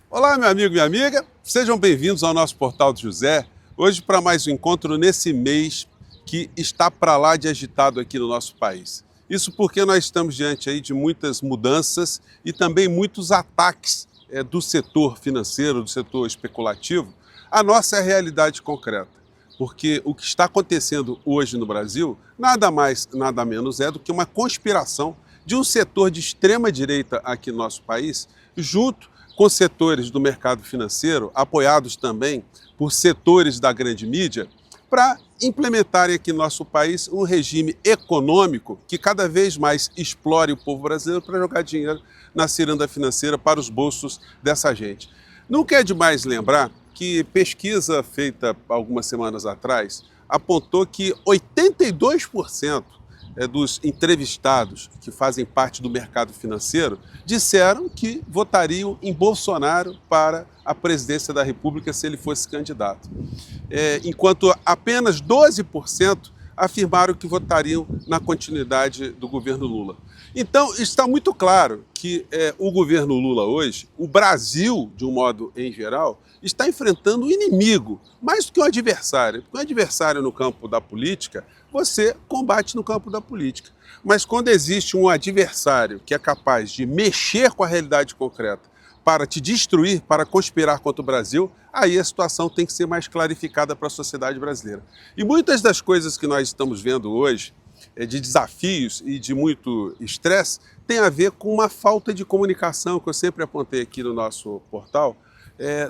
Olá, meu amigo e minha amiga, sejam bem-vindos ao nosso Portal do José. Hoje para mais um encontro nesse mês que está para lá de agitado aqui no nosso país. Isso porque nós estamos diante aí de muitas mudanças e também muitos ataques do setor financeiro, do setor especulativo, à nossa realidade concreta. Porque o que está acontecendo hoje no Brasil nada mais, nada menos é do que uma conspiração de um setor de extrema direita aqui no nosso país, junto com setores do mercado financeiro, apoiados também por setores da grande mídia, para implementarem aqui no nosso país um regime econômico que cada vez mais explore o povo brasileiro para jogar dinheiro na ciranda financeira para os bolsos dessa gente. Nunca é demais lembrar que pesquisa feita algumas semanas atrás apontou que 82% dos entrevistados que fazem parte do mercado financeiro disseram que votariam em Bolsonaro para a presidência da República se ele fosse candidato. Enquanto apenas 12% afirmaram que votariam na continuidade do governo Lula. Então, está muito claro que o governo Lula hoje, o Brasil, de um modo em geral, está enfrentando um inimigo, mais do que um adversário. Porque um adversário no campo da política, você combate no campo da política. Mas quando existe um adversário que é capaz de mexer com a realidade concreta para te destruir, para conspirar contra o Brasil, aí a situação tem que ser mais clarificada para a sociedade brasileira. E muitas das coisas que nós estamos vendo hoje, de desafios e de muito estresse, tem a ver com uma falta de comunicação, que eu sempre apontei aqui no nosso portal,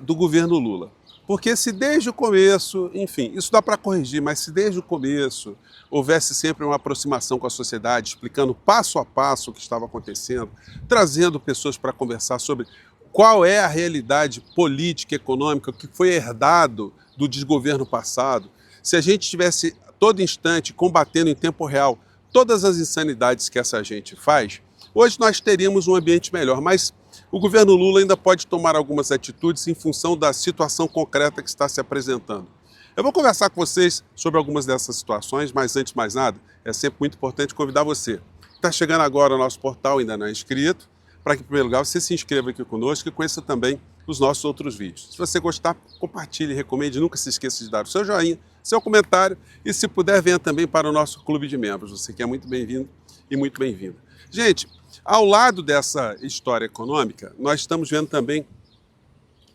do governo Lula. Porque se desde o começo, enfim, isso dá para corrigir, mas se desde o começo houvesse sempre uma aproximação com a sociedade, explicando passo a passo o que estava acontecendo, trazendo pessoas para conversar sobre qual é a realidade política e econômica que foi herdado do desgoverno passado, se a gente tivesse todo instante combatendo em tempo real todas as insanidades que essa gente faz, hoje nós teríamos um ambiente melhor, mas o governo Lula ainda pode tomar algumas atitudes em função da situação concreta que está se apresentando. Eu vou conversar com vocês sobre algumas dessas situações, mas antes de mais nada, é sempre muito importante convidar você que está chegando agora ao nosso portal, ainda não é inscrito, para que, em primeiro lugar, você se inscreva aqui conosco e conheça também os nossos outros vídeos. Se você gostar, compartilhe, recomende, nunca se esqueça de dar o seu joinha, seu comentário e, se puder, venha também para o nosso clube de membros. Você que é muito bem-vindo e muito bem-vinda. Gente, ao lado dessa história econômica, nós estamos vendo também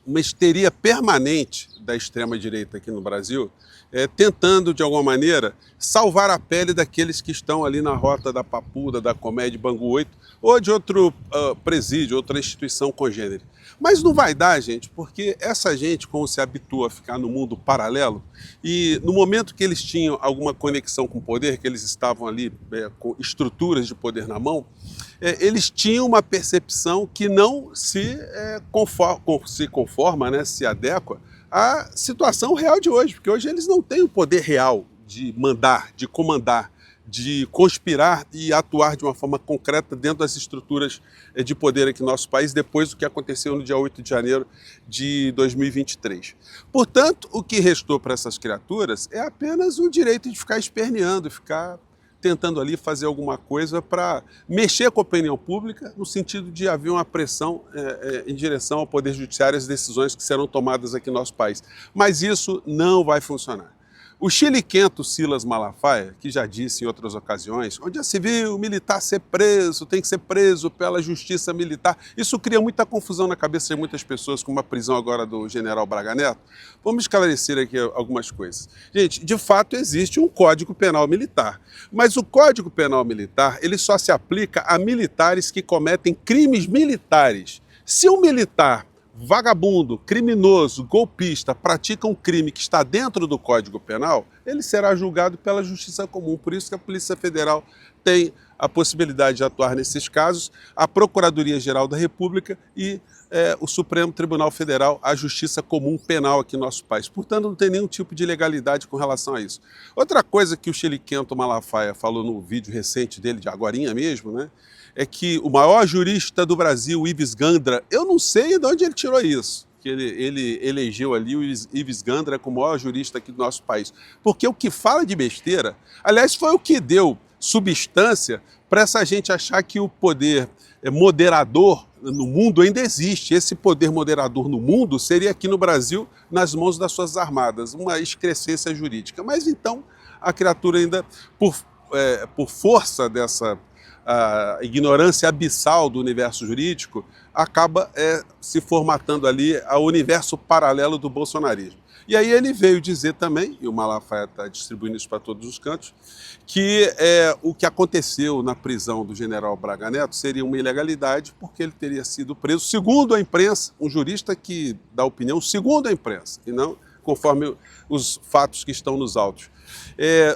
uma histeria permanente da extrema-direita aqui no Brasil, tentando, de alguma maneira, salvar a pele daqueles que estão ali na rota da Papuda, da Comédia Bangu 8, ou de outro presídio, outra instituição congênere. Mas não vai dar, gente, porque essa gente, como se habitua a ficar no mundo paralelo, e no momento que eles tinham alguma conexão com o poder, que eles estavam ali com estruturas de poder na mão, eles tinham uma percepção que não se conforma, né, se adequa à situação real de hoje, porque hoje eles não têm o poder real de mandar, de comandar, de conspirar e atuar de uma forma concreta dentro das estruturas de poder aqui no nosso país, depois do que aconteceu no dia 8 de janeiro de 2023. Portanto, o que restou para essas criaturas é apenas o direito de ficar esperneando, ficar tentando ali fazer alguma coisa para mexer com a opinião pública, no sentido de haver uma pressão em direção ao Poder Judiciário e às decisões que serão tomadas aqui no nosso país. Mas isso não vai funcionar. O chiliquento Silas Malafaia, que já disse em outras ocasiões, onde já se viu militar ser preso, tem que ser preso pela justiça militar, isso cria muita confusão na cabeça de muitas pessoas, como a prisão agora do general Braga Neto. Vamos esclarecer aqui algumas coisas. Gente, de fato existe um Código Penal Militar, mas o Código Penal Militar ele só se aplica a militares que cometem crimes militares. Se um militar vagabundo, criminoso, golpista, pratica um crime que está dentro do Código Penal, ele será julgado pela Justiça Comum. Por isso que a Polícia Federal tem a possibilidade de atuar nesses casos, a Procuradoria-Geral da República e o Supremo Tribunal Federal, a Justiça Comum Penal aqui no nosso país. Portanto, não tem nenhum tipo de legalidade com relação a isso. Outra coisa que o chiliquento Malafaia falou no vídeo recente dele, de agorinha mesmo, né? É que o maior jurista do Brasil, Ives Gandra, eu não sei de onde ele tirou isso, que ele elegeu ali o Ives Gandra como o maior jurista aqui do nosso país. Porque o que fala de besteira, aliás, foi o que deu substância para essa gente achar que o poder moderador no mundo ainda existe. Esse poder moderador no mundo seria aqui no Brasil, nas mãos das Forças Armadas, uma excrescência jurídica. Mas então a criatura ainda, por força dessa ignorância abissal do universo jurídico, acaba se formatando ali ao universo paralelo do bolsonarismo. E aí ele veio dizer também, e o Malafaia está distribuindo isso para todos os cantos, que o que aconteceu na prisão do general Braga Neto seria uma ilegalidade, porque ele teria sido preso, segundo a imprensa, um jurista que dá opinião segundo a imprensa, e não conforme os fatos que estão nos autos.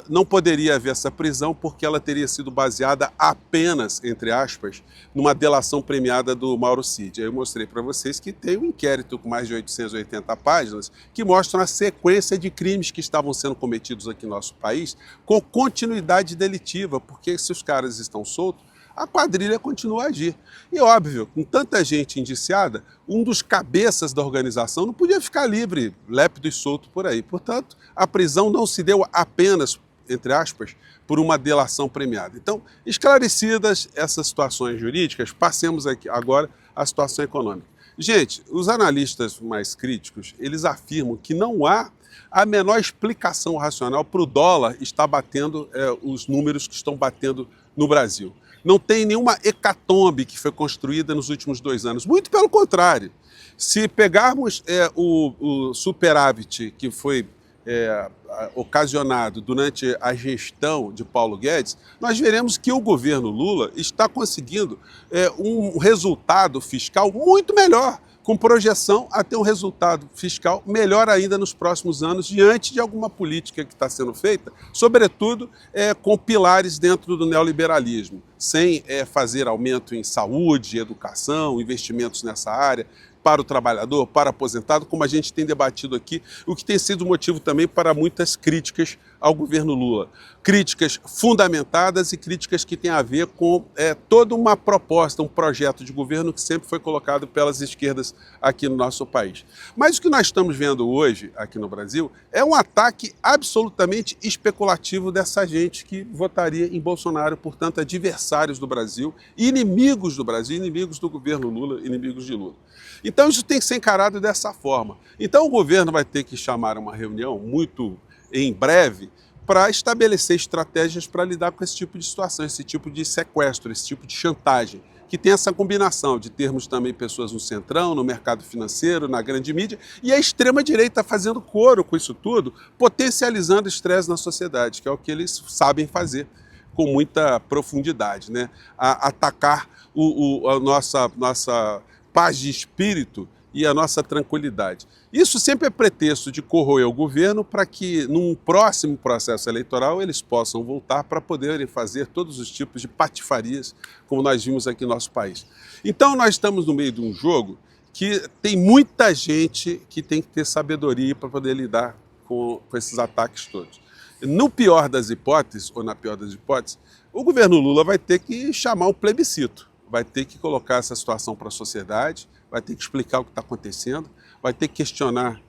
Não poderia haver essa prisão porque ela teria sido baseada apenas, entre aspas, numa delação premiada do Mauro Cid. Eu mostrei para vocês que tem um inquérito com mais de 880 páginas que mostram a sequência de crimes que estavam sendo cometidos aqui no nosso país com continuidade delitiva, porque se os caras estão soltos, a quadrilha continua a agir. E óbvio, com tanta gente indiciada, um dos cabeças da organização não podia ficar livre, lépido e solto por aí. Portanto, a prisão não se deu apenas, entre aspas, por uma delação premiada. Então, esclarecidas essas situações jurídicas, passemos aqui agora à situação econômica. Gente, os analistas mais críticos, eles afirmam que não há a menor explicação racional para o dólar estar batendo os números que estão batendo no Brasil. Não tem nenhuma hecatombe que foi construída nos últimos 2 anos. Muito pelo contrário. Se pegarmos o superávit que foi ocasionado durante a gestão de Paulo Guedes, nós veremos que o governo Lula está conseguindo um resultado fiscal muito melhor, com projeção a ter um resultado fiscal melhor ainda nos próximos anos, diante de alguma política que está sendo feita, sobretudo com pilares dentro do neoliberalismo, sem fazer aumento em saúde, educação, investimentos nessa área, para o trabalhador, para o aposentado, como a gente tem debatido aqui, o que tem sido motivo também para muitas críticas ao governo Lula. Críticas fundamentadas e críticas que têm a ver com toda uma proposta, um projeto de governo que sempre foi colocado pelas esquerdas aqui no nosso país. Mas o que nós estamos vendo hoje aqui no Brasil é um ataque absolutamente especulativo dessa gente que votaria em Bolsonaro, portanto, adversários do Brasil, inimigos do Brasil, inimigos do governo Lula, inimigos de Lula. Então isso tem que ser encarado dessa forma. Então o governo vai ter que chamar uma reunião muito em breve para estabelecer estratégias para lidar com esse tipo de situação, esse tipo de sequestro, esse tipo de chantagem, que tem essa combinação de termos também pessoas no centrão, no mercado financeiro, na grande mídia, e a extrema-direita fazendo coro com isso tudo, potencializando o estresse na sociedade, que é o que eles sabem fazer com muita profundidade, né? Atacar a nossa paz de espírito e a nossa tranquilidade. Isso sempre é pretexto de corroer o governo para que, num próximo processo eleitoral, eles possam voltar para poderem fazer todos os tipos de patifarias, como nós vimos aqui no nosso país. Então, nós estamos no meio de um jogo que tem muita gente que tem que ter sabedoria para poder lidar com esses ataques todos. No pior das hipóteses, ou na pior das hipóteses, o governo Lula vai ter que chamar um plebiscito, vai ter que colocar essa situação para a sociedade, vai ter que explicar o que está acontecendo, vai ter que questionar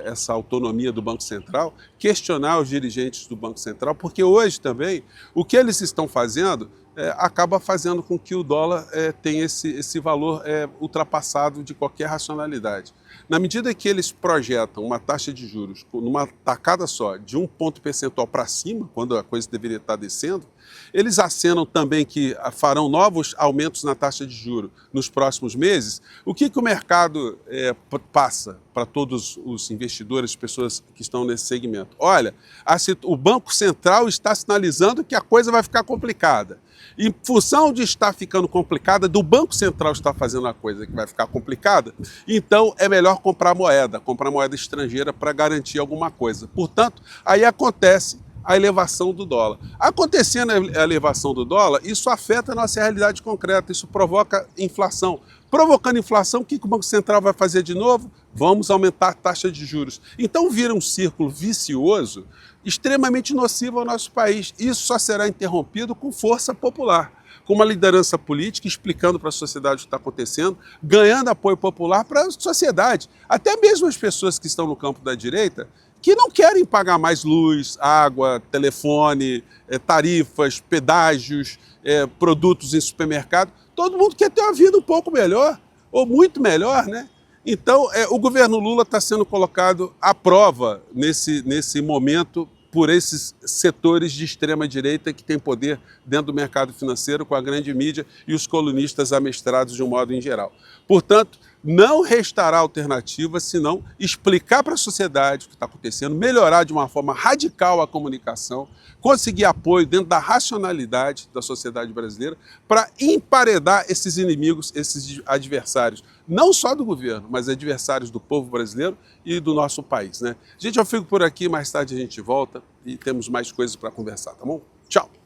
essa autonomia do Banco Central, questionar os dirigentes do Banco Central, porque hoje também o que eles estão fazendo acaba fazendo com que o dólar tenha esse valor ultrapassado de qualquer racionalidade. Na medida que eles projetam uma taxa de juros numa tacada só, de 1 ponto percentual para cima, quando a coisa deveria estar descendo, eles acenam também que farão novos aumentos na taxa de juros nos próximos meses. O que o mercado passa para todos os investidores, pessoas que estão nesse segmento? Olha, o Banco Central está sinalizando que a coisa vai ficar complicada. Em função de estar ficando complicada, do Banco Central estar fazendo a coisa que vai ficar complicada, então é melhor comprar moeda estrangeira para garantir alguma coisa. Portanto, aí acontece a elevação do dólar. Acontecendo a elevação do dólar, isso afeta a nossa realidade concreta, isso provoca inflação. Provocando inflação, o que o Banco Central vai fazer de novo? Vamos aumentar a taxa de juros. Então vira um círculo vicioso extremamente nocivo ao nosso país. Isso só será interrompido com força popular, com uma liderança política explicando para a sociedade o que está acontecendo, ganhando apoio popular para a sociedade. Até mesmo as pessoas que estão no campo da direita, que não querem pagar mais luz, água, telefone, tarifas, pedágios, produtos em supermercado. Todo mundo quer ter uma vida um pouco melhor, ou muito melhor, né? Então, o governo Lula está sendo colocado à prova nesse momento por esses setores de extrema-direita que têm poder dentro do mercado financeiro com a grande mídia e os colunistas amestrados de um modo em geral. Portanto, não restará alternativa senão explicar para a sociedade o que está acontecendo, melhorar de uma forma radical a comunicação, conseguir apoio dentro da racionalidade da sociedade brasileira para emparedar esses inimigos, esses adversários, não só do governo, mas adversários do povo brasileiro e do nosso país, né? Gente, eu fico por aqui, mais tarde a gente volta e temos mais coisas para conversar, tá bom? Tchau!